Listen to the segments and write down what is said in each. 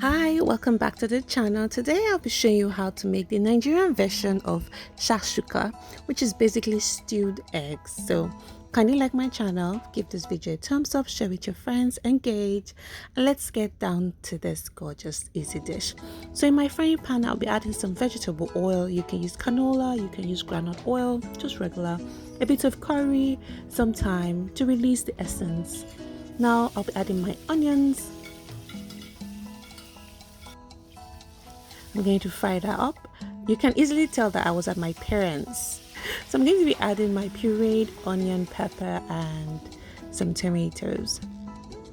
Hi, welcome back to the channel. Today I'll be showing you how to make the Nigerian version of Shakshuka, which is basically stewed eggs. So kindly like my channel, give this video a thumbs up, share with your friends, engage, and let's get down to this gorgeous easy dish. So in my frying pan, I'll be adding some vegetable oil. You can use canola, you can use groundnut oil, just regular, a bit of curry, some thyme to release the essence. Now I'll be adding my onions. I'm going to fry that up. You can easily tell that I was at my parents'. So I'm going to be adding my pureed onion, pepper, and some tomatoes.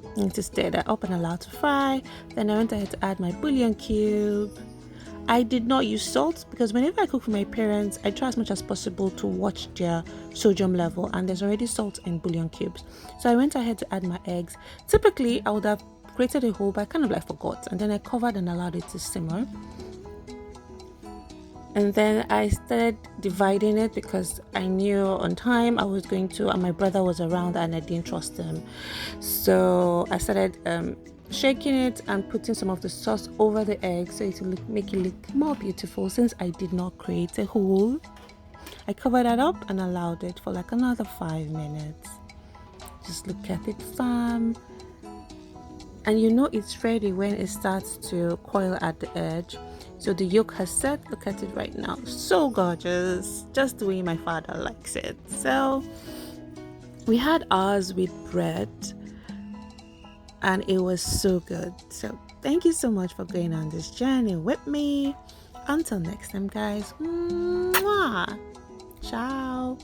I'm going to stir that up and allow to fry. Then I went ahead to add my bouillon cube. I did not use salt because whenever I cook for my parents, I try as much as possible to watch their sodium level, and there's already salt in bouillon cubes. So I went ahead to add my eggs. Typically, I would have created a hole, but I kind of like forgot, and then I covered and allowed it to simmer. And then I started dividing it because I knew on time I was going to, and my brother was around and I didn't trust him. So I started shaking it and putting some of the sauce over the egg so it will make it look more beautiful. Since I did not create a hole, I covered that up and allowed it for like another 5 minutes. Just look at it firm. And you know it's ready when it starts to coil at the edge. So the yolk has set. Look at it right now, so gorgeous, just the way my father likes it. So we had ours with bread and it was so good. So thank you so much for going on this journey with me. Until next time, guys. Mwah. Ciao.